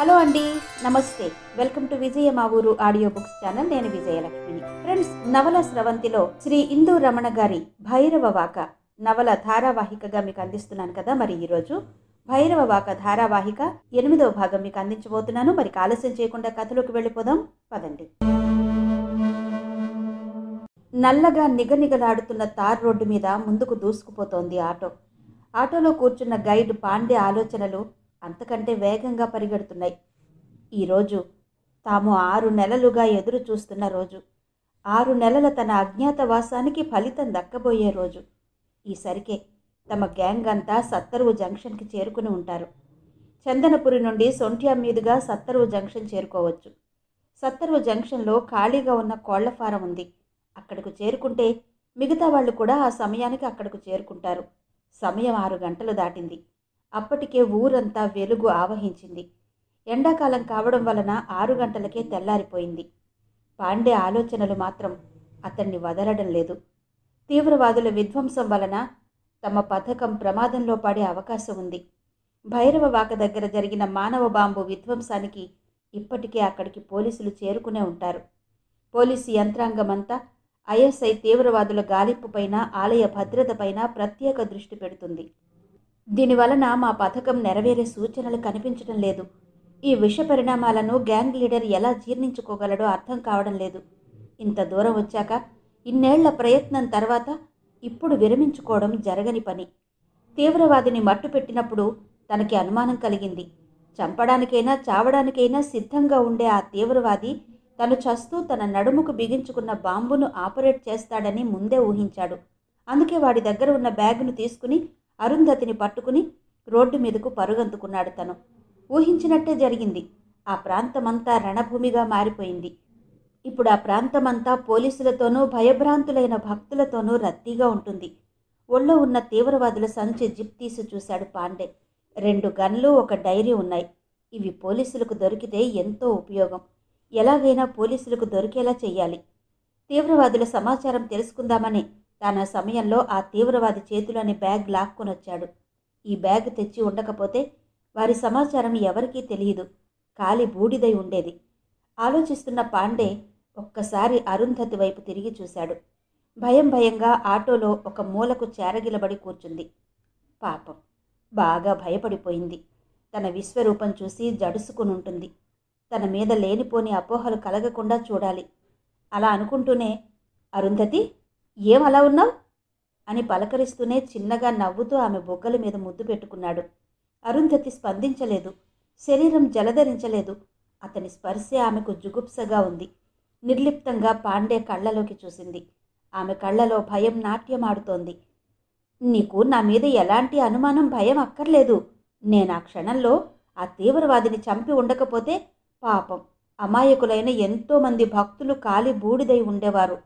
Hello అండి, నమస్తే. Welcome to విజయ మా ఊరు ఆడియో బుక్స్ ఛానల్. నేను విజయలక్ష్మిని. ఫ్రెండ్స్, నవల స్రవంతిలో శ్రీ ఇందూ రమణ గారి భైరవ వాక నవల ధారావాహికగా మీకు అందిస్తున్నాను కదా. మరి ఈరోజు భైరవ వాక ధారావాహిక 8వ భాగం మీకు అందించబోతున్నాను. మరి ఆలస్యం చేయకుండా కథలోకి వెళ్ళిపోదాం, పదండి. నల్లగా నిగనిగలాడుతున్న తార్ రోడ్డు మీద ముందుకు దూసుకుపోతోంది ఆటో. ఆటోలో కూర్చున్న గైడ్ పాండే ఆలోచనలు అంతకంటే వేగంగా పరిగెడుతున్నాయి. ఈరోజు తాము 6 నెలలుగా ఎదురు చూస్తున్న రోజు, 6 నెలల తన అజ్ఞాతవాసానికి ఫలితం దక్కబోయే రోజు. ఈసరికే తమ గ్యాంగ్ అంతా సత్తరువు జంక్షన్కి చేరుకుని ఉంటారు. చందనపురి నుండి సొంఠ్యా మీదుగా సత్తరువు జంక్షన్ చేరుకోవచ్చు. సత్తరువు జంక్షన్లో ఖాళీగా ఉన్న కోళ్ల ఫారం ఉంది. అక్కడకు చేరుకుంటే మిగతా వాళ్ళు కూడా ఆ సమయానికి అక్కడకు చేరుకుంటారు. సమయం 6 గంటలు దాటింది. అప్పటికే ఊరంతా వెలుగు ఆవహించింది. ఎండాకాలం కావడం వలన 6 గంటలకే తెల్లారిపోయింది. పాండే ఆలోచనలు మాత్రం అతన్ని వదలడం లేదు. తీవ్రవాదుల విధ్వంసం వలన తమ పథకం ప్రమాదంలో పడే అవకాశం ఉంది. భైరవ వాక దగ్గర జరిగిన మానవ బాంబు విధ్వంసానికి ఇప్పటికే అక్కడికి పోలీసులు చేరుకునే ఉంటారు. పోలీసు యంత్రాంగమంతా ఐఎస్ఐ తీవ్రవాదుల గాలింపుపైన, ఆలయ భద్రతపైన ప్రత్యేక దృష్టి పెడుతుంది. దీనివలన మా పథకం నెరవేరే సూచనలు కనిపించడం లేదు. ఈ విష పరిణామాలను గ్యాంగ్ లీడర్ ఎలా జీర్ణించుకోగలడో అర్థం కావడం లేదు. ఇంత దూరం వచ్చాక, ఇన్నేళ్ల ప్రయత్నం తర్వాత ఇప్పుడు విరమించుకోవడం జరగని పని. తీవ్రవాదిని మట్టుపెట్టినప్పుడు తనకి అనుమానం కలిగింది. చంపడానికైనా చావడానికైనా సిద్ధంగా ఉండే ఆ తీవ్రవాది తను చస్తూ తన నడుముకు బిగించుకున్న బాంబును ఆపరేట్ చేస్తాడని ముందే ఊహించాడు. అందుకే వాడి దగ్గర ఉన్న బ్యాగును తీసుకుని అరుంధతిని పట్టుకుని రోడ్డు మీదకు పరుగంతుకున్నాడు. తను ఊహించినట్టే జరిగింది. ఆ ప్రాంతమంతా రణభూమిగా మారిపోయింది. ఇప్పుడు ఆ ప్రాంతమంతా పోలీసులతోనూ భయభ్రాంతులైన భక్తులతోనూ రద్దీగా ఉంటుంది. ఒళ్ళో ఉన్న తీవ్రవాదుల సంచి జిప్ తీసి చూశాడు పాండే. 2 గన్లు, 1 డైరీ ఉన్నాయి. ఇవి పోలీసులకు దొరికితే ఎంతో ఉపయోగం. ఎలాగైనా పోలీసులకు దొరికేలా చెయ్యాలి. తీవ్రవాదుల సమాచారం తెలుసుకుందామని తాను ఆ సమయంలో ఆ తీవ్రవాది చేతిలోని బ్యాగ్ లాక్కొనొచ్చాడు. ఈ బ్యాగ్ తెచ్చి ఉండకపోతే వారి సమాచారం ఎవరికీ తెలియదు, కాలి బూడిదై ఉండేది. ఆలోచిస్తున్న పాండే ఒక్కసారి అరుంధతి వైపు తిరిగి చూశాడు. భయంగా ఆటోలో ఒక మూలకు చేరగిలబడి కూర్చుంది. పాపం, బాగా భయపడిపోయింది. తన విశ్వరూపం చూసి జడుసుకునుంటుంది. తన మీద లేనిపోని అపోహలు కలగకుండా చూడాలి. అలా అనుకుంటూనే, అరుంధతి, ఏం అలా ఉన్నావు అని పలకరిస్తూనే చిన్నగా నవ్వుతూ ఆమె బొగ్గల మీద ముద్దు పెట్టుకున్నాడు. అరుంధతి స్పందించలేదు, శరీరం జలధరించలేదు. అతని స్పర్శే ఆమెకు జుగుప్సగా ఉంది. నిర్లిప్తంగా పాండే కళ్ళలోకి చూసింది. ఆమె కళ్ళలో భయం నాట్యమాడుతోంది. నీకు నా మీద ఎలాంటి అనుమానం, భయం అక్కర్లేదు. నేను ఆ క్షణంలో ఆ తీవ్రవాదిని చంపి ఉండకపోతే పాపం అమాయకులైన ఎంతోమంది భక్తులు కాలి బూడిదై ఉండేవారు.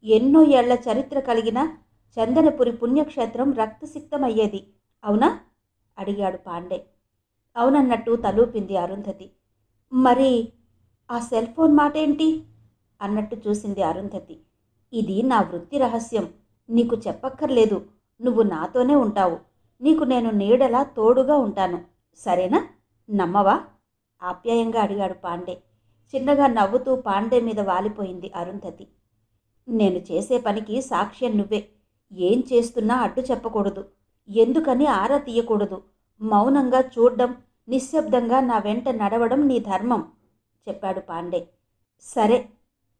ఎన్నో ఏళ్ల చరిత్ర కలిగిన చందనపురి పుణ్యక్షేత్రం రక్తసిక్తమయ్యేది. అవునా? అడిగాడు పాండే. అవునన్నట్టు తలూపింది అరుంధతి. మరి ఆ సెల్ ఫోన్ మాటేంటి అన్నట్టు చూసింది అరుంధతి. ఇది నా వృత్తి రహస్యం, నీకు చెప్పక్కర్లేదు. నువ్వు నాతోనే ఉంటావు. నీకు నేను నీడలా తోడుగా ఉంటాను, సరేనా? నమ్మవా? ఆప్యాయంగా అడిగాడు పాండే. చిన్నగా నవ్వుతూ పాండే మీద వాలిపోయింది అరుంధతి. నేను చేసే పనికి సాక్ష్యం నువ్వే. ఏం చేస్తున్నా అడ్డు చెప్పకూడదు, ఎందుకని ఆరా తీయకూడదు. మౌనంగా చూడ్డం, నిశ్శబ్దంగా నా వెంట నడవడం నీ ధర్మం, చెప్పాడు పాండే. సరే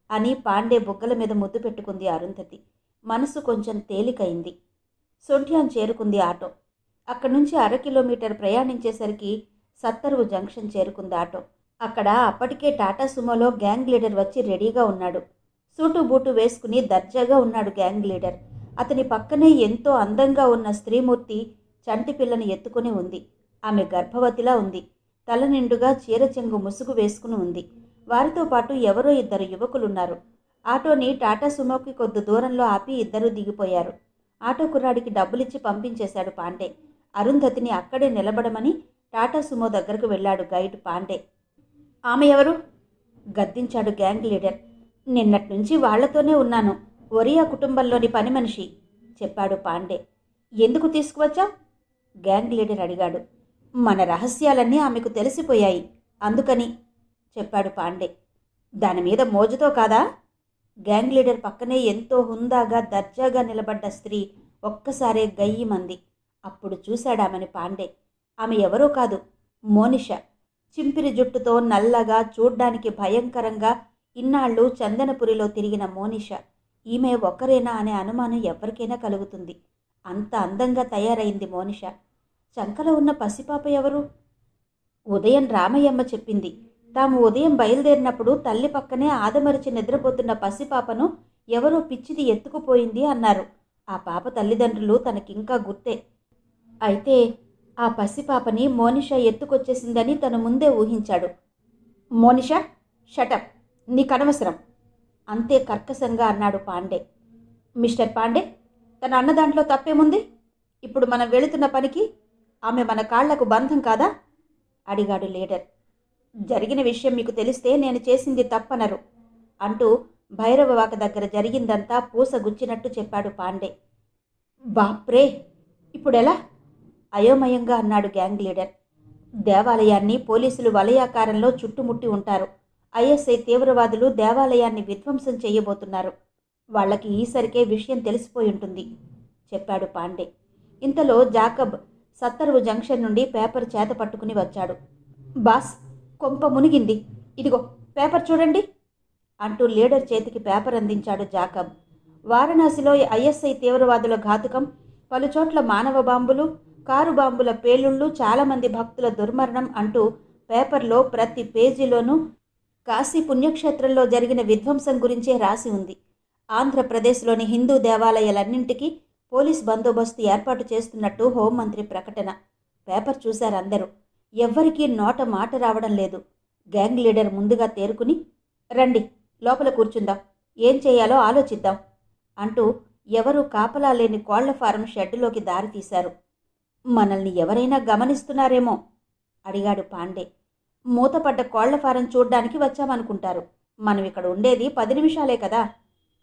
అని పాండే బుగ్గల మీద ముద్దు పెట్టుకుంది అరుంధతి. మనసు కొంచెం తేలికైంది. సొంఠ్యాన్ చేరుకుంది ఆటో. అక్కడి నుంచి 1/2 కిలోమీటర్ ప్రయాణించేసరికి సత్తరువు జంక్షన్ చేరుకుంది ఆటో. అక్కడ అప్పటికే టాటా సుమోలో గ్యాంగ్ లీడర్ వచ్చి రెడీగా ఉన్నాడు. సూటు బూటు వేసుకుని దర్జాగా ఉన్నాడు గ్యాంగ్ లీడర్. అతని పక్కనే ఎంతో అందంగా ఉన్న స్త్రీమూర్తి చంటి పిల్లని ఎత్తుకుని ఉంది. ఆమె గర్భవతిలా ఉంది. తల నిండుగా చీర చెంగు ముసుగు వేసుకుని ఉంది. వారితో పాటు ఎవరో 2 యువకులున్నారు. ఆటోని టాటా సుమోకి కొద్ది దూరంలో ఆపి ఇద్దరూ దిగిపోయారు. ఆటో కుర్రాడికి డబ్బులిచ్చి పంపించేశాడు పాండే. అరుంధతిని అక్కడే నిలబడమని టాటా సుమో దగ్గరకు వెళ్ళాడు గైడ్ పాండే. ఆమె ఎవరు? గద్దించాడు గ్యాంగ్ లీడర్. నిన్నటి నుంచి వాళ్లతోనే ఉన్నాను, ఒరియా కుటుంబంలోని పని మనిషి, చెప్పాడు పాండే. ఎందుకు తీసుకువచ్చావు? గ్యాంగ్ లీడర్ అడిగాడు. మన రహస్యాలన్నీ ఆమెకు తెలిసిపోయాయి. అందుకని చెప్పాడు పాండే. దాని మీద మోజుతో కాదా? గ్యాంగ్ లీడర్ పక్కనే ఎంతో హుందాగా దర్జాగా నిలబడ్డ స్త్రీ ఒక్కసారే గయ్యిమంది. అప్పుడు చూశాడామెని పాండే. ఆమె ఎవరో కాదు, మోనిష. చింపిరి జుట్టుతో నల్లగా, చూడ్డానికి భయంకరంగా ఇన్నాళ్ళు చందనపురిలో తిరిగిన మోనిష. ఈమె ఒక్కరేనా అనే అనుమానం ఎవరికైనా కలుగుతుంది. అంత అందంగా తయారైంది మోనిష. చంకలో ఉన్న పసిపాప ఎవరు? ఉదయం రామయ్యమ్మ చెప్పింది. తాము ఉదయం బయలుదేరినప్పుడు తల్లి పక్కనే ఆదమరిచి నిద్రపోతున్న పసిపాపను ఎవరో పిచ్చిది ఎత్తుకుపోయింది అన్నారు. ఆ పాప తల్లిదండ్రులు తనకింకా గుర్తే. అయితే ఆ పసిపాపని మోనిష ఎత్తుకొచ్చేసిందని తను ముందే ఊహించాడు. మోనిష, షటప్, నీకనవసరం, అంతే కర్కశంగా అన్నాడు పాండే. మిస్టర్ పాండే, తన అన్నదాంట్లో తప్పేముంది? ఇప్పుడు మనం వెళుతున్న పనికి ఆమె మన కాళ్లకు బంధం కాదా? అడిగాడు లీడర్. జరిగిన విషయం మీకు తెలిస్తే నేను చేసింది తప్పనరు అంటూ భైరవవాక దగ్గర జరిగిందంతా పూసగుచ్చినట్టు చెప్పాడు పాండే. బాప్రే, ఇప్పుడెలా? అయోమయంగా అన్నాడు గ్యాంగ్ లీడర్. దేవాలయాన్ని పోలీసులు వలయాకారంలో చుట్టుముట్టి ఉంటారు. ఐఎస్ఐ తీవ్రవాదులు దేవాలయాన్ని విధ్వంసం చేయబోతున్నారు. వాళ్లకి ఈసరికే విషయం తెలిసిపోయి ఉంటుంది చెప్పాడు పాండే. ఇంతలో జాకబ్ సత్తరువు జంక్షన్ నుండి పేపర్ చేత పట్టుకుని వచ్చాడు. బాస్, కొంప మునిగింది, ఇదిగో పేపర్ చూడండి అంటూ లీడర్ చేతికి పేపర్ అందించాడు జాకబ్. వారణాసిలో ఐఎస్ఐ తీవ్రవాదుల ఘాతుకం, పలుచోట్ల మానవ బాంబులు, కారు బాంబుల పేలుళ్లు, చాలామంది భక్తుల దుర్మరణం అంటూ పేపర్లో ప్రతి పేజీలోనూ కాశీ పుణ్యక్షేత్రంలో జరిగిన విధ్వంసం గురించే రాసి ఉంది. ఆంధ్రప్రదేశ్లోని హిందూ దేవాలయాలన్నింటికీ పోలీస్ బందోబస్తు ఏర్పాటు చేస్తున్నట్టు హోంమంత్రి ప్రకటన. పేపర్ చూశారందరూ. ఎవ్వరికీ నోట మాట రావడం లేదు. గ్యాంగ్ లీడర్ ముందుగా తేరుకుని, రండి లోపల కూర్చుందాం, ఏం చేయాలో ఆలోచిద్దాం అంటూ ఎవరూ కాపలా లేని కోళ్ల ఫారం షెడ్డులోకి దారి తీశారు. మనల్ని ఎవరైనా గమనిస్తున్నారేమో అడిగాడు పాండే. మూతపడ్డ కోళ్ల ఫారం చూడ్డానికి వచ్చామనుకుంటారు. మనం ఇక్కడ ఉండేది 10 నిమిషాలే కదా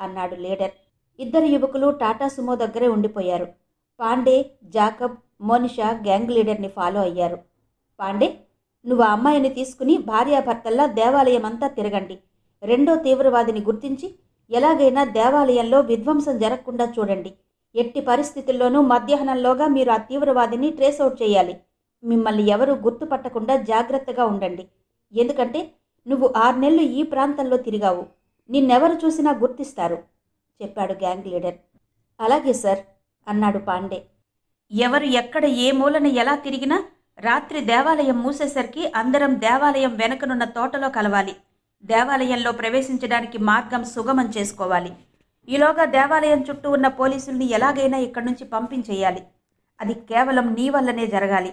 అన్నాడు లీడర్. ఇద్దరు యువకులు టాటా సుమో దగ్గరే ఉండిపోయారు. పాండే, జాకబ్, మోనిషా గ్యాంగ్ లీడర్ని ఫాలో అయ్యారు. పాండే, నువ్వు ఆ అమ్మాయిని తీసుకుని భార్యాభర్తల్లా దేవాలయం అంతా తిరగండి. రెండో తీవ్రవాదిని గుర్తించి ఎలాగైనా దేవాలయంలో విధ్వంసం జరగకుండా చూడండి. ఎట్టి పరిస్థితుల్లోనూ మధ్యాహ్నంలోగా మీరు ఆ తీవ్రవాదిని ట్రేస్అవుట్ చేయాలి. మిమ్మల్ని ఎవరూ గుర్తుపట్టకుండా జాగ్రత్తగా ఉండండి. ఎందుకంటే నువ్వు 6 నెలలు ఈ ప్రాంతంలో తిరిగావు. నిన్నెవరు చూసినా గుర్తిస్తారు చెప్పాడు గ్యాంగ్ లీడర్. అలాగే సార్ అన్నాడు పాండే. ఎవరు ఎక్కడ ఏ మూలన ఎలా తిరిగినా రాత్రి దేవాలయం మూసేసరికి అందరం దేవాలయం వెనకనున్న తోటలో కలవాలి. దేవాలయంలో ప్రవేశించడానికి మార్గం సుగమం చేసుకోవాలి. ఈలోగా దేవాలయం చుట్టూ ఉన్న పోలీసుల్ని ఎలాగైనా ఇక్కడి నుంచి పంపించేయాలి. అది కేవలం నీ వల్లనే జరగాలి.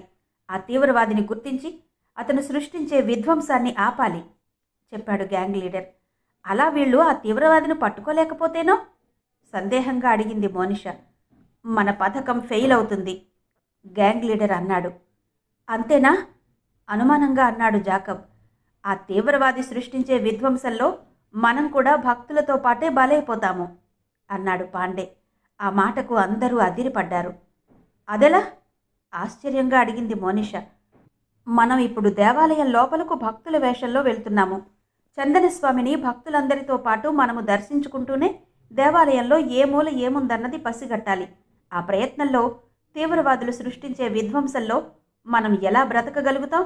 ఆ తీవ్రవాదిని గుర్తించి అతను సృష్టించే విధ్వంసాన్ని ఆపాలి చెప్పాడు గ్యాంగ్ లీడర్. అలా వీళ్ళు ఆ తీవ్రవాదిని పట్టుకోలేకపోతేనో సందేహంగా అడిగింది మోనిష. మన పథకం ఫెయిల్ అవుతుంది గ్యాంగ్ లీడర్ అన్నాడు. అంతేనా? అనుమానంగా అన్నాడు జాకబ్. ఆ తీవ్రవాది సృష్టించే విధ్వంసంలో మనం కూడా భక్తులతో పాటే బలైపోతాము అన్నాడు పాండే. ఆ మాటకు అందరూ అదిరిపడ్డారు. అదెలా? ఆశ్చర్యంగా అడిగింది మోనిష. మనం ఇప్పుడు దేవాలయం లోపలకు భక్తుల వేషంలో వెళ్తున్నాము. చందనస్వామిని భక్తులందరితో పాటు మనము దర్శించుకుంటూనే దేవాలయంలో ఏ మూల ఏముందన్నది పసిగట్టాలి. ఆ ప్రయత్నంలో తీవ్రవాదులు సృష్టించే విధ్వంసంలో మనం ఎలా బ్రతకగలుగుతాం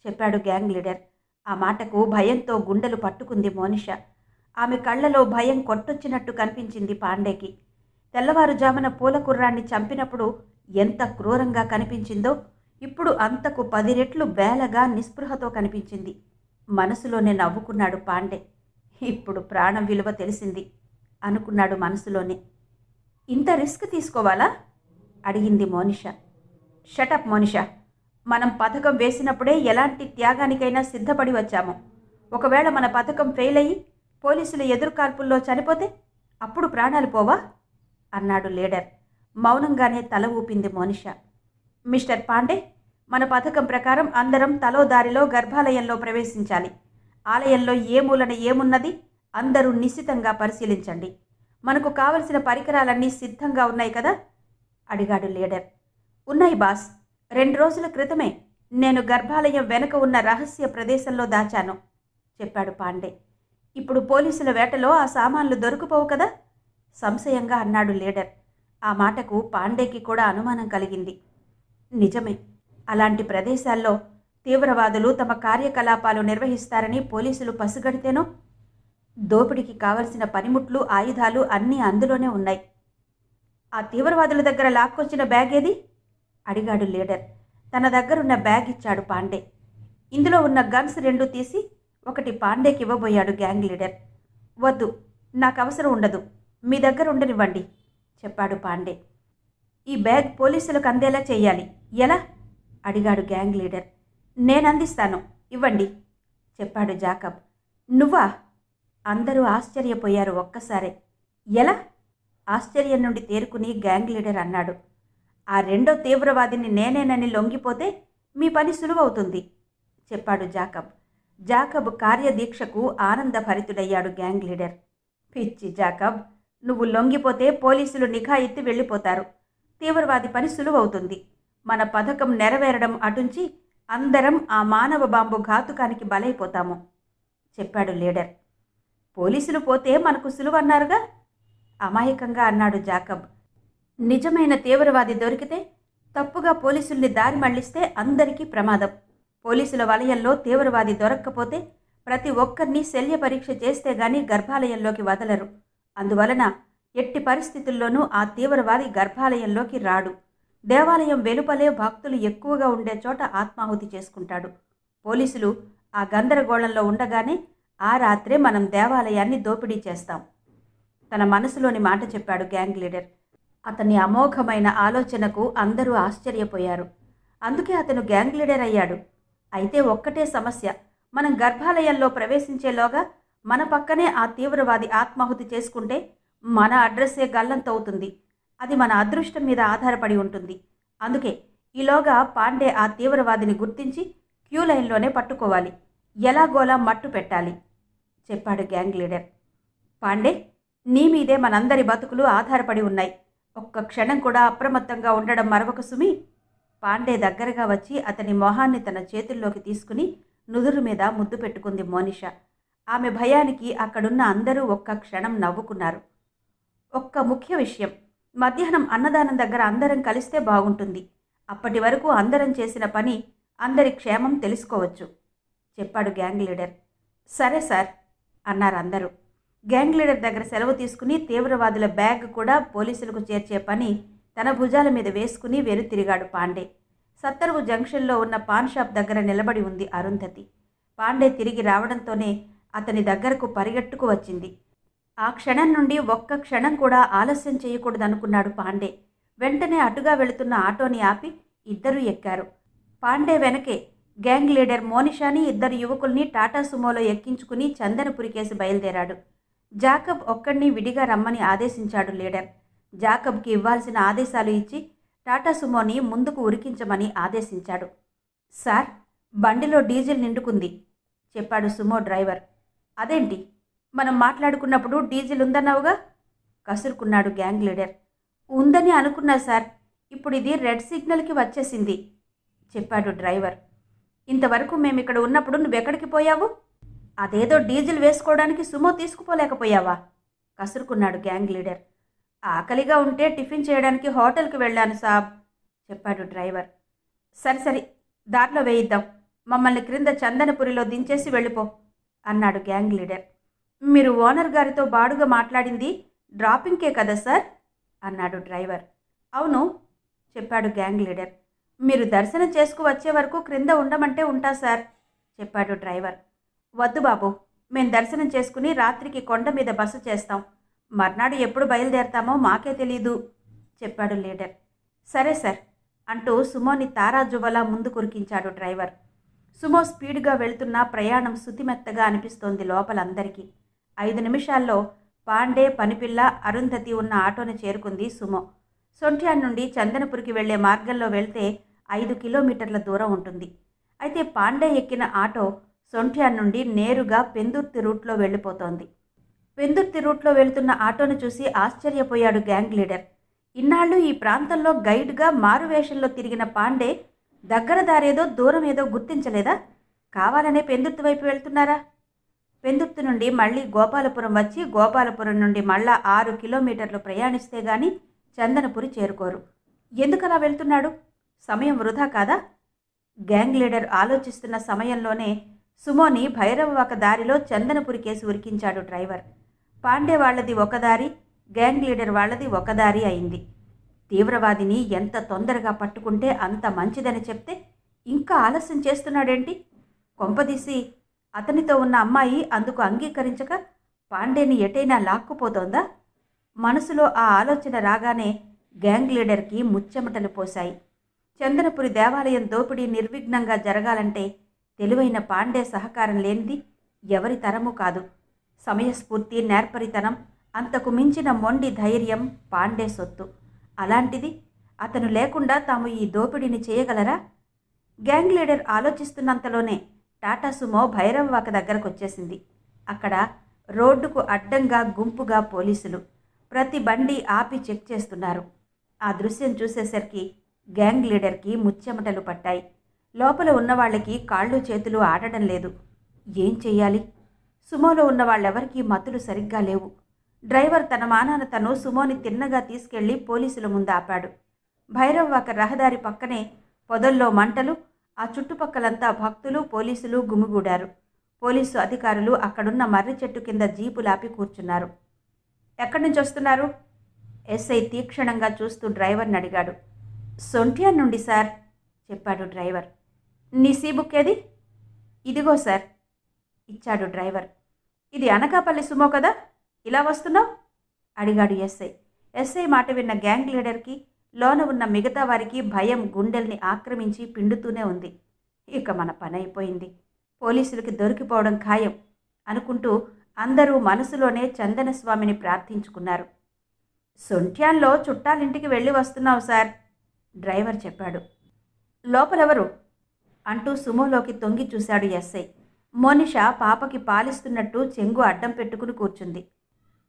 చెప్పాడు గ్యాంగ్ లీడర్. ఆ మాటకు భయంతో గుండెలు పట్టుకుంది మోనిష. ఆమె కళ్ళలో భయం కొట్టొచ్చినట్టు కనిపించింది పాండేకి. తెల్లవారుజామున పూల కుర్రాన్ని చంపినప్పుడు ఎంత క్రూరంగా కనిపించిందో ఇప్పుడు అంతకు 10 రెట్లు బేలగా నిస్పృహతో కనిపించింది. మనసులోనే నవ్వుకున్నాడు పాండే. ఇప్పుడు ప్రాణం విలువ తెలిసింది అనుకున్నాడు మనసులోనే. ఇంత రిస్క్ తీసుకోవాలా అడిగింది మోనిష. షటప్ మోనిష, మనం పథకం వేసినప్పుడే ఎలాంటి త్యాగానికైనా సిద్ధపడి వచ్చాము. ఒకవేళ మన పథకం ఫెయిల్ అయ్యి పోలీసుల ఎదురుకాల్పుల్లో చనిపోతే అప్పుడు ప్రాణాలు పోవా అన్నాడు లీడర్. మౌనంగానే తల ఊపింది మోనిష. మిస్టర్ పాండే, మన పథకం ప్రకారం అందరం తలో దారిలో గర్భాలయంలో ప్రవేశించాలి. ఆలయంలో ఏ మూలన ఏమున్నది అందరూ నిశితంగా పరిశీలించండి. మనకు కావలసిన పరికరాలన్నీ సిద్ధంగా ఉన్నాయి కదా అడిగాడు లీడర్. ఉన్నాయి బాస్. 2 రోజుల క్రితమే నేను గర్భాలయం వెనుక ఉన్న రహస్య ప్రదేశంలో దాచాను చెప్పాడు పాండే. ఇప్పుడు పోలీసుల వేటలో ఆ సామాన్లు దొరికిపోవు కదా సంశయంగా అన్నాడు లీడర్. ఆ మాటకు పాండేకి కూడా అనుమానం కలిగింది. నిజమే, అలాంటి ప్రదేశాల్లో తీవ్రవాదులు తమ కార్యకలాపాలు నిర్వహిస్తారని పోలీసులు పసిగడితేనో. దోపిడీకి కావలసిన పనిముట్లు, ఆయుధాలు అన్నీ అందులోనే ఉన్నాయి. ఆ తీవ్రవాదుల దగ్గర లాక్కొచ్చిన బ్యాగ్ ఏది అడిగాడు లీడర్. తన దగ్గరున్న బ్యాగ్ ఇచ్చాడు పాండే. ఇందులో ఉన్న గన్స్ 2 తీసి ఒకటి పాండేకి ఇవ్వబోయాడు గ్యాంగ్ లీడర్. వద్దు, నాకు అవసరం ఉండదు, మీ దగ్గర ఉండనివ్వండి చెప్పాడు పాండే. ఈ బ్యాగ్ పోలీసులకు అందేలా చెయ్యాలి. ఎలా అడిగాడు గ్యాంగ్ లీడర్. నేనందిస్తాను, ఇవ్వండి చెప్పాడు జాకబ్. నువ్వా? అందరూ ఆశ్చర్యపోయారు ఒక్కసారే. ఎలా? ఆశ్చర్యం నుండి తేరుకుని గ్యాంగ్ లీడర్ అన్నాడు. ఆ 2వ తీవ్రవాదిని నేనేనని లొంగిపోతే మీ పని సులువవుతుంది చెప్పాడు జాకబ్. జాకబ్ కార్యదీక్షకు ఆనందభరితుడయ్యాడు గ్యాంగ్ లీడర్. పిచ్చి జాకబ్, నువ్వు లొంగిపోతే పోలీసులు నిఘా ఎత్తి వెళ్ళిపోతారు. తీవ్రవాది పని సులువవుతుంది. మన పథకం నెరవేరడం అటుంచి అందరం ఆ మానవ బాంబు ఘాతుకానికి బలైపోతాము చెప్పాడు లీడర్. పోలీసులు పోతే మనకు సులువన్నారుగా అమాయకంగా అన్నాడు జాకబ్. నిజమైన తీవ్రవాది దొరికితే తప్పుగా పోలీసుల్ని దారి మళ్లిస్తే అందరికీ ప్రమాదం. పోలీసుల వలయంలో తీవ్రవాది దొరక్కపోతే ప్రతి ఒక్కరినీ శల్య పరీక్ష చేస్తే గాని గర్భాలయంలోకి వదలరు. అందువలన ఎట్టి పరిస్థితుల్లోనూ ఆ తీవ్రవాది గర్భాలయంలోకి రాడు. దేవాలయం వెలుపలే భక్తులు ఎక్కువగా ఉండే చోట ఆత్మాహుతి చేసుకుంటాడు. పోలీసులు ఆ గందరగోళంలో ఉండగానే ఆ రాత్రే మనం దేవాలయాన్ని దోపిడీ చేస్తాం. తన మనసులోని మాట చెప్పాడు గ్యాంగ్ లీడర్. అతని అమోఘమైన ఆలోచనకు అందరూ ఆశ్చర్యపోయారు. అందుకే అతను గ్యాంగ్ లీడర్ అయ్యాడు. అయితే ఒక్కటే సమస్య, మనం గర్భాలయంలో ప్రవేశించేలోగా మన పక్కనే ఆ తీవ్రవాది ఆత్మాహుతి చేసుకుంటే మన అడ్రస్సే గల్లంతవుతుంది. అది మన అదృష్టం మీద ఆధారపడి ఉంటుంది. అందుకే ఈలోగా పాండే ఆ తీవ్రవాదిని గుర్తించి క్యూ లైన్లోనే పట్టుకోవాలి. ఎలాగోలా మట్టు పెట్టాలి చెప్పాడు గ్యాంగ్ లీడర్. పాండే, నీ మీదే మనందరి బతుకులు ఆధారపడి ఉన్నాయి. ఒక్క క్షణం కూడా అప్రమత్తంగా ఉండడం మరొక సుమి. పాండే దగ్గరగా వచ్చి అతని మొహాన్ని తన చేతుల్లోకి తీసుకుని నుదురు మీద ముద్దు పెట్టుకుంది మోనిషా. ఆమె భయానికి అక్కడున్న అందరూ ఒక్క క్షణం నవ్వుకున్నారు. ఒక్క ముఖ్య విషయం, మధ్యాహ్నం అన్నదానం దగ్గర అందరం కలిస్తే బాగుంటుంది. అప్పటి వరకు అందరం చేసిన పని అందరి క్షేమం తెలుసుకోవచ్చు చెప్పాడు గ్యాంగ్ లీడర్. సరే సార్ అన్నారు అందరూ. గ్యాంగ్ లీడర్ దగ్గర సెలవు తీసుకుని తీవ్రవాదుల బ్యాగ్ కూడా పోలీసులకు చేర్చే పని తన భుజాల మీద వేసుకుని వెనుతిరిగాడు పాండే. సత్తరువు జంక్షన్లో ఉన్న పాన్ షాప్ దగ్గర నిలబడి ఉంది అరుంధతి. పాండే తిరిగి రావడంతోనే అతని దగ్గరకు పరిగెట్టుకు వచ్చింది. ఆ క్షణం నుండి ఒక్క క్షణం కూడా ఆలస్యం చేయకూడదనుకున్నాడు పాండే. వెంటనే అటుగా వెళుతున్న ఆటోని ఆపి ఇద్దరూ ఎక్కారు. పాండే వెనకే గ్యాంగ్ లీడర్ మోనిషాని, 2 యువకుల్ని టాటా సుమోలో ఎక్కించుకుని చందనపురికేసి బయలుదేరాడు. జాకబ్ ఒక్కడిని విడిగా రమ్మని ఆదేశించాడు లీడర్. జాకబ్కి ఇవ్వాల్సిన ఆదేశాలు ఇచ్చి టాటా సుమోని ముందుకు ఉరికించమని ఆదేశించాడు. సార్, బండిలో డీజిల్ నిండుకుంది చెప్పాడు సుమో డ్రైవర్. అదేంటి, మనం మాట్లాడుకున్నప్పుడు డీజిల్ ఉందన్నావుగా కసురుకున్నాడు గ్యాంగ్ లీడర్. ఉందని అనుకున్నా సార్, ఇప్పుడు ఇది రెడ్ సిగ్నల్కి వచ్చేసింది చెప్పాడు డ్రైవర్. ఇంతవరకు మేమిక్కడ ఉన్నప్పుడు నువ్వెక్కడికి పోయావు? అదేదో డీజిల్ వేసుకోవడానికి సుమో తీసుకుపోలేకపోయావా కసురుకున్నాడు గ్యాంగ్ లీడర్. ఆకలిగా ఉంటే టిఫిన్ చేయడానికి హోటల్కి వెళ్ళాను సాబ్ చెప్పాడు డ్రైవర్. సరి దారిలో వేయిద్దాం, మమ్మల్ని క్రింద చందనపురిలో దించేసి వెళ్ళిపో అన్నాడు గ్యాంగ్ లీడర్. మీరు ఓనర్ గారితో బాడుగా మాట్లాడింది డ్రాపింగ్కే కదా సార్ అన్నాడు డ్రైవర్. అవును చెప్పాడు గ్యాంగ్ లీడర్. మీరు దర్శనం చేసుకు వచ్చే వరకు క్రింద ఉండమంటే ఉంటా సార్ చెప్పాడు డ్రైవర్. వద్దు బాబు, మేం దర్శనం చేసుకుని రాత్రికి కొండ మీద బస చేస్తాం. మర్నాడు ఎప్పుడు బయలుదేరతామో మాకే తెలీదు చెప్పాడు లీడర్. సరే సార్ అంటూ సుమోని తారాజువలా ముందు కురికించాడు డ్రైవర్. సుమో స్పీడ్గా వెళుతున్న ప్రయాణం శుతిమెత్తగా అనిపిస్తోంది లోపలందరికీ. 5 నిమిషాల్లో పాండే, పనిపిల్ల, అరుంధతి ఉన్న ఆటోని చేరుకుంది సుమో. సొంఠ్యాన్ నుండి చందనపురికి వెళ్లే మార్గంలో వెళ్తే 5 కిలోమీటర్ల దూరం ఉంటుంది. అయితే పాండే ఎక్కిన ఆటో సొంఠ్యాన్ నుండి నేరుగా పెందుర్తి రూట్లో వెళ్ళిపోతోంది. పెందుర్తి రూట్లో వెళుతున్న ఆటోను చూసి ఆశ్చర్యపోయాడు గ్యాంగ్ లీడర్. ఇన్నాళ్ళు ఈ ప్రాంతంలో గైడ్గా మారువేషంలో తిరిగిన పాండే దగ్గర దారేదో దూరం ఏదో గుర్తించలేదా? కావాలనే పెందుర్తి వైపు వెళ్తున్నారా? పెందుర్తి నుండి మళ్ళీ గోపాలపురం వచ్చి గోపాలపురం నుండి మళ్ళా 6 కిలోమీటర్లు ప్రయాణిస్తే గాని చందనపురి చేరుకోరు. ఎందుకలా వెళ్తున్నాడు? సమయం వృధా కాదా? గ్యాంగ్ లీడర్ ఆలోచిస్తున్న సమయంలోనే సుమోని భైరవవాక దారిలో చందనపురి కేసు ఉరికించాడు డ్రైవర్. పాండే వాళ్లది ఒక దారి, గ్యాంగ్ లీడర్ వాళ్లది ఒక దారి అయింది. తీవ్రవాదిని ఎంత తొందరగా పట్టుకుంటే అంత మంచిదని చెప్తే ఇంకా ఆలస్యం చేస్తున్నాడేంటి? కొంపదీసి అతనితో ఉన్న అమ్మాయి అందుకు అంగీకరించక పాండేని ఎటైనా లాక్కుపోతోందా? మనసులో ఆ ఆలోచన రాగానే గ్యాంగ్ లీడర్కి ముచ్చెమటలు పోశాయి. చందనపురి దేవాలయం దోపిడీ నిర్విఘ్నంగా జరగాలంటే తెలివైన పాండే సహకారం లేనిది ఎవరి తరము కాదు. సమయస్ఫూర్తి, నేర్పరితనం, అంతకు మించిన మొండి ధైర్యం పాండే సొత్తు. అలాంటిది అతను లేకుండా తాము ఈ దోపిడీని చేయగలరా? గ్యాంగ్ లీడర్ ఆలోచిస్తున్నంతలోనే టాటా సుమో భైరవవాక దగ్గరకు వచ్చేసింది. అక్కడ రోడ్డుకు అడ్డంగా గుంపుగా పోలీసులు ప్రతి బండి ఆపి చెక్ చేస్తున్నారు. ఆ దృశ్యం చూసేసరికి గ్యాంగ్ లీడర్కి ముచ్చెమటలు పట్టాయి. లోపల ఉన్నవాళ్ళకి కాళ్ళు చేతులు ఆడడం లేదు. ఏం చెయ్యాలి? సుమోలో ఉన్న వాళ్ళెవరికీ మతులు సరిగ్గా లేవు. డ్రైవర్ తన మానాన తను సుమోని తిన్నగా తీసుకెళ్లి పోలీసుల ముందు ఆపాడు. భైరవవాక రహదారి పక్కనే పొదల్లో మంటలు, ఆ చుట్టుపక్కలంతా భక్తులు, పోలీసులు గుమిగూడారు. పోలీసు అధికారులు అక్కడున్న మర్రి చెట్టు కింద జీపులాపి కూర్చున్నారు. ఎక్కడి నుంచి వస్తున్నారు? ఎస్ఐ తీక్షణంగా చూస్తూ డ్రైవర్ని అడిగాడు. సొంట్యాన్ నుండి సార్, చెప్పాడు డ్రైవర్. నీ సీ బుక్ ఏది? ఇదిగో సార్, ఇచ్చాడు డ్రైవర్. ఇది అనకాపల్లి సుమో కదా, ఇలా వస్తున్నావు? అడిగాడు ఎస్ఐ. ఎస్ఐ మాట విన్న గ్యాంగ్ లీడర్కి, లోన ఉన్న మిగతా వారికి భయం గుండెల్ని ఆక్రమించి పిండుతూనే ఉంది. ఇక మన పని అయిపోయింది, పోలీసులకి దొరికిపోవడం ఖాయం అనుకుంటూ అందరూ మనసులోనే చందనస్వామిని ప్రార్థించుకున్నారు. సొంట్యాన్లో చుట్టాలింటికి వెళ్ళి వస్తున్నావు సార్, డ్రైవర్ చెప్పాడు. లోపలెవరు అంటూ సుమోలోకి తొంగి చూశాడు ఎస్ఐ. మోనిష పాపకి పాలిస్తున్నట్టు చెంగు అడ్డం పెట్టుకుని కూర్చుంది.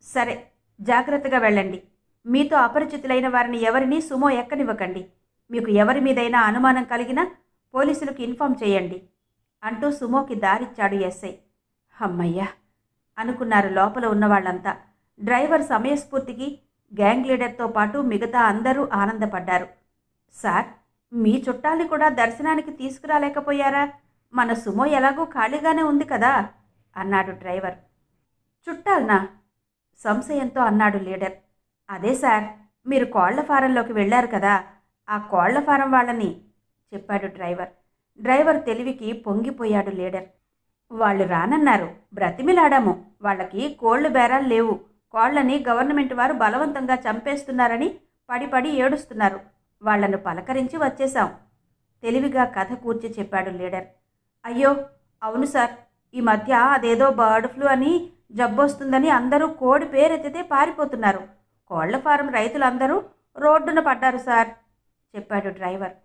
సరే, జాగ్రత్తగా వెళ్ళండి. మీతో అపరిచితులైన వారిని ఎవరినీ సుమో ఎక్కనివ్వకండి. మీకు ఎవరి మీదైనా అనుమానం కలిగినా పోలీసులకు ఇన్ఫామ్ చేయండి అంటూ సుమోకి దారిచ్చాడు ఎస్ఐ. అమ్మయ్యా అనుకున్నారు లోపల ఉన్నవాళ్లంతా. డ్రైవర్ సమయస్ఫూర్తికి గ్యాంగ్ లీడర్తో పాటు మిగతా అందరూ ఆనందపడ్డారు. సార్, మీ చుట్టాల్ని కూడా దర్శనానికి తీసుకురాలేకపోయారా? మన సుమో ఎలాగూ ఖాళీగానే ఉంది కదా అన్నాడు డ్రైవర్. చుట్టాలనా? సంశయంతో అన్నాడు లీడర్. అదే సార్, మీరు కోళ్ల ఫారంలోకి వెళ్ళారు కదా, ఆ కోళ్ల ఫారం వాళ్ళని చెప్పాడు డ్రైవర్. డ్రైవర్ తెలివికి పొంగిపోయాడు లీడర్. వాళ్ళు రానన్నారు, బ్రతిమిలాడాము. వాళ్ళకి కోళ్లు బేరాలు లేవు. కోళ్లని గవర్నమెంట్ వారు బలవంతంగా చంపేస్తున్నారని పడి పడి ఏడుస్తున్నారు. వాళ్లను పలకరించి వచ్చేశాం, తెలివిగా కథ కూర్చి చెప్పాడు లీడర్. అయ్యో అవును సార్, ఈ మధ్య అదేదో బర్డ్ ఫ్లూ అని జబ్బొస్తుందని అందరూ కోడి పేరెత్తితే పారిపోతున్నారు. కోళ్ల ఫారం రైతులందరూ రోడ్డున పడ్డారు సార్, చెప్పాడు డ్రైవర్.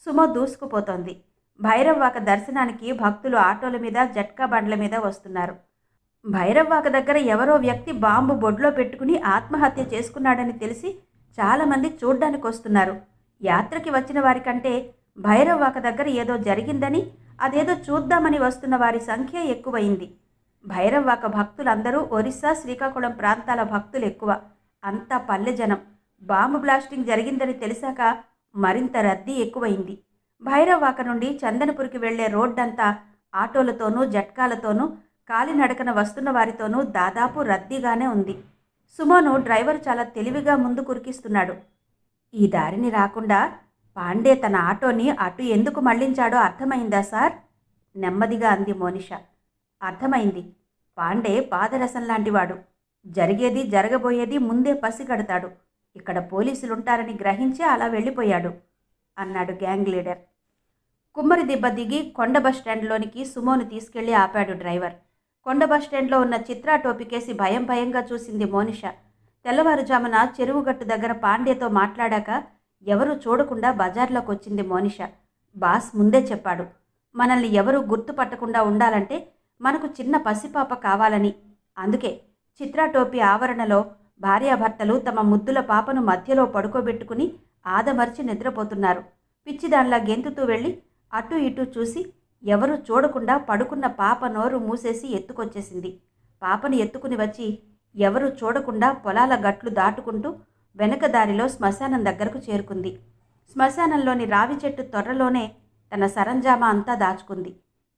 సుమో దూసుకుపోతోంది. భైరవవాక దర్శనానికి భక్తులు ఆటోల మీద, జట్కా బండ్ల మీద వస్తున్నారు. భైరవవాక దగ్గర ఎవరో వ్యక్తి బాంబు బొడ్లో పెట్టుకుని ఆత్మహత్య చేసుకున్నాడని తెలిసి చాలామంది చూడ్డానికి వస్తున్నారు. యాత్రకి వచ్చిన వారికంటే భైరవవాక దగ్గర ఏదో జరిగిందని, అదేదో చూద్దామని వస్తున్న వారి సంఖ్య ఎక్కువైంది. భైరవవాక భక్తులందరూ ఒరిస్సా, శ్రీకాకుళం ప్రాంతాల భక్తులు ఎక్కువ. అంతా పల్లె జనం. బాంబు బ్లాస్టింగ్ జరిగిందని తెలిసాక మరింత రద్దీ ఎక్కువైంది. భైరవవాక నుండి చందనపురికి వెళ్లే రోడ్డంతా ఆటోలతోనూ, జట్కాలతోనూ, కాలినడకన వస్తున్న వారితోనూ దాదాపు రద్దీగానే ఉంది. సుమోను డ్రైవర్ చాలా తెలివిగా ముందు కురికిస్తున్నాడు. ఈ దారిని రాకుండా పాండే తన ఆటోని అటు ఎందుకు మళ్లించాడో అర్థమైందా సార్? నెమ్మదిగా అంది మోనిష. అర్థమైంది. పాండే పాదరసం లాంటివాడు. జరిగేది జరగబోయేది ముందే పసిగడతాడు. ఇక్కడ పోలీసులుంటారని గ్రహించి అలా వెళ్ళిపోయాడు అన్నాడు గ్యాంగ్ లీడర్. కుమ్మరి దిబ్బ దిగి కొండ బస్టాండ్లోనికి సుమోను తీసుకెళ్లి ఆపాడు డ్రైవర్. కొండ బస్టాండ్లో ఉన్న చిత్రా టోపికేసి భయం భయంగా చూసింది మోనిష. తెల్లవారుజామున చెరువుగట్టు దగ్గర పాండేతో మాట్లాడాక ఎవరూ చూడకుండా బజార్లోకి వచ్చింది మోనిష. బాస్ ముందే చెప్పాడు, మనల్ని ఎవరూ గుర్తుపట్టకుండా ఉండాలంటే మనకు చిన్న పసిపాప కావాలని. అందుకే చిత్రా టోపీ ఆవరణలో భార్యాభర్తలు తమ ముద్దుల పాపను మధ్యలో పడుకోబెట్టుకుని ఆదమర్చి నిద్రపోతున్నారు. పిచ్చిదానిలా గెంతుతూ వెళ్ళి అటు ఇటు చూసి ఎవరూ చూడకుండా పడుకున్న పాప నోరు మూసేసి ఎత్తుకొచ్చేసింది. పాపని ఎత్తుకుని వచ్చి ఎవరూ చూడకుండా పొలాల గట్లు దాటుకుంటూ వెనక దారిలో శ్మశానం దగ్గరకు చేరుకుంది. శ్మశానంలోని రావి చెట్టు తొర్రలోనే తన సరంజామా అంతా దాచుకుంది.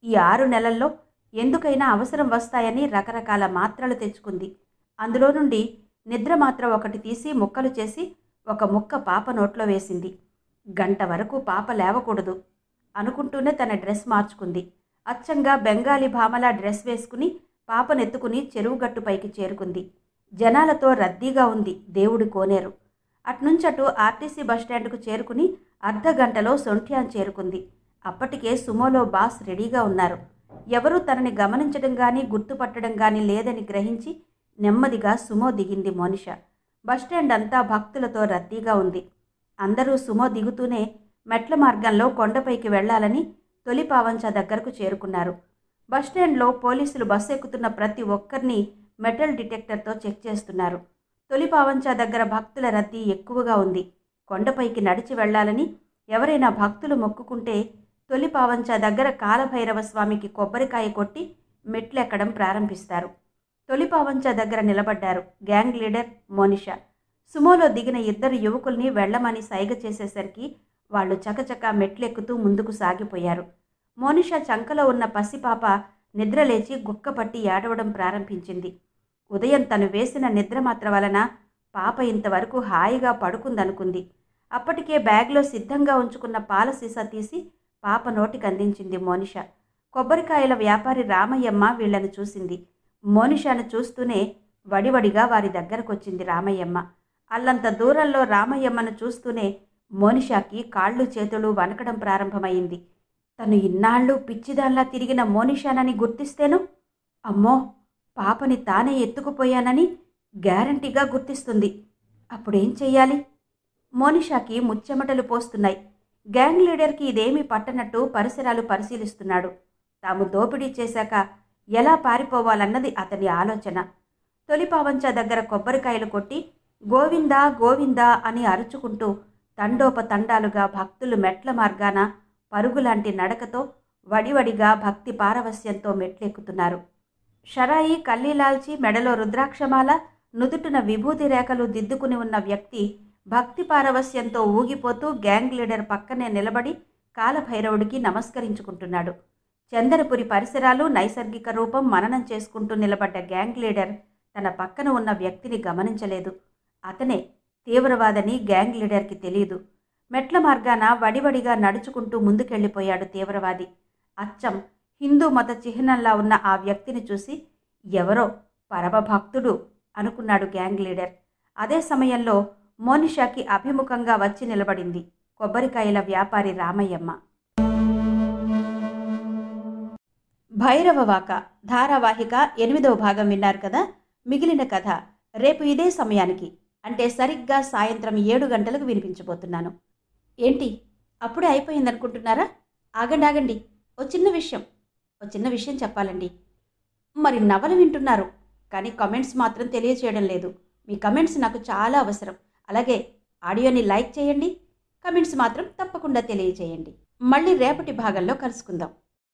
ఈ 6 నెలల్లో ఎందుకైనా అవసరం వస్తాయని రకరకాల మాత్రలు తెచ్చుకుంది. అందులో నుండి నిద్ర మాత్ర ఒకటి తీసి ముక్కలు చేసి ఒక ముక్క పాప నోట్లో వేసింది. గంట వరకు పాప లేవకూడదు అనుకుంటూనే తన డ్రెస్ మార్చుకుంది. అచ్చంగా బెంగాలీ భామలా డ్రెస్ వేసుకుని పాపనెత్తుకుని చెరువుగట్టుపైకి చేరుకుంది. జనాలతో రద్దీగా ఉంది దేవుడి కోనేరు. అట్నుంచటు ఆర్టీసీ బస్టాండ్కు చేరుకుని అర్ధగంటలో సొంఠ్యాన్ చేరుకుంది. అప్పటికే సుమోలో బాస్ రెడీగా ఉన్నారు. ఎవరూ తనని గమనించడం కానీ గుర్తుపట్టడం కానీ లేదని గ్రహించి నెమ్మదిగా సుమో దిగింది మోనిష. బస్టాండ్ అంతా భక్తులతో రద్దీగా ఉంది. అందరూ సుమో దిగుతూనే మెట్ల మార్గంలో కొండపైకి వెళ్లాలని తొలి పావంచ దగ్గరకు చేరుకున్నారు. బస్టాండ్లో పోలీసులు బస్సు ఎక్కుతున్న ప్రతి ఒక్కరిని మెటల్ డిటెక్టర్తో చెక్ చేస్తున్నారు. తొలి పావంచ దగ్గర భక్తుల రద్దీ ఎక్కువగా ఉంది. కొండపైకి నడిచి వెళ్లాలని ఎవరైనా భక్తులు మొక్కుకుంటే తొలి పావంచ దగ్గర కాలభైరవ స్వామికి కొబ్బరికాయ కొట్టి మెట్లెక్కడం ప్రారంభిస్తారు. తొలి పావంచ దగ్గర నిలబడ్డారు గ్యాంగ్ లీడర్ మోనిష. సుమోలో దిగిన 2 యువకుల్ని వెళ్లమని సైగ చేసేసరికి వాళ్ళు చకచకా మెట్లెక్కుతూ ముందుకు సాగిపోయారు. మోనిష చంకలో ఉన్న పసిపాప నిద్రలేచి గుక్కపట్టి ఏడవడం ప్రారంభించింది. ఉదయం తను వేసిన నిద్రమాత్ర వలన పాప ఇంతవరకు హాయిగా పడుకుందనుకుంది. అప్పటికే బ్యాగ్లో సిద్ధంగా ఉంచుకున్న పాల సీసా తీసి పాప నోటికి అందించింది మోనిష. కొబ్బరికాయల వ్యాపారి రామయ్యమ్మ వీళ్లను చూసింది. మోనిషాను చూస్తూనే వడివడిగా వారి దగ్గరకొచ్చింది రామయ్యమ్మ. అల్లంత దూరంలో రామయ్యమ్మను చూస్తూనే మోనిషాకి కాళ్ళు చేతులు వణకడం ప్రారంభమైంది. తను ఇన్నాళ్ళు పిచ్చిదాన్లా తిరిగిన మోనిషానని గుర్తిస్తేను అమ్మో పాపని తానే ఎత్తుకుపోయానని గ్యారంటీగా గుర్తిస్తుంది. అప్పుడేం చెయ్యాలి? మోనిషాకి ముచ్చెమటలు పోస్తున్నాయి. గ్యాంగ్ లీడర్కి ఇదేమీ పట్టనట్టు పరిసరాలు పరిశీలిస్తున్నాడు. తాము దోపిడీ చేశాక ఎలా పారిపోవాలన్నది అతని ఆలోచన. తొలి పావంచ దగ్గర కొబ్బరికాయలు కొట్టి గోవిందా గోవిందా అని అరుచుకుంటూ తండోపతండాలుగా భక్తులు మెట్ల మార్గాన పరుగులాంటి నడకతో వడివడిగా భక్తి పారవస్యంతో మెట్లెక్కుతున్నారు. షరాయి కల్లీలాల్చి మెడలో రుద్రాక్షమాల నుదుటిన విభూతి రేఖలు దిద్దుకుని ఉన్న వ్యక్తి భక్తి పారవస్యంతో ఊగిపోతూ గ్యాంగ్ లీడర్ పక్కనే నిలబడి కాలభైరవుడికి నమస్కరించుకుంటున్నాడు. చందనపురి పరిసరాలు నైసర్గిక రూపం మననం చేసుకుంటూ నిలబడ్డ గ్యాంగ్ లీడర్ తన పక్కన ఉన్న వ్యక్తిని గమనించలేదు. అతనే తీవ్రవాదని గ్యాంగ్ లీడర్కి తెలియదు. మెట్ల మార్గాన వడివడిగా నడుచుకుంటూ ముందుకెళ్ళిపోయాడు తీవ్రవాది. అచ్చం హిందూ మత చిహ్నంలా ఉన్న ఆ వ్యక్తిని చూసి ఎవరో పరమభక్తుడు అనుకున్నాడు గ్యాంగ్ లీడర్. అదే సమయంలో మోనిషాకి అభిముఖంగా వచ్చి నిలబడింది కొబ్బరికాయల వ్యాపారి రామయ్యమ్మ. భైరవవాక ధారావాహిక 8వ భాగం విన్నారు కదా. మిగిలిన కథ రేపు ఇదే సమయానికి అంటే సరిగ్గా సాయంత్రం 7 గంటలకు వినిపించబోతున్నాను. ఏంటి అప్పుడే అయిపోయిందనుకుంటున్నారా? ఆగండి, ఓ చిన్న విషయం చెప్పాలండి. మరి నవల వింటున్నారు కానీ కమెంట్స్ మాత్రం తెలియచేయడం లేదు. మీ కమెంట్స్ నాకు చాలా అవసరం. అలాగే ఆడియోని లైక్ చేయండి, కమెంట్స్ మాత్రం తప్పకుండా తెలియచేయండి. మళ్ళీ రేపటి భాగంలో కలుసుకుందాం.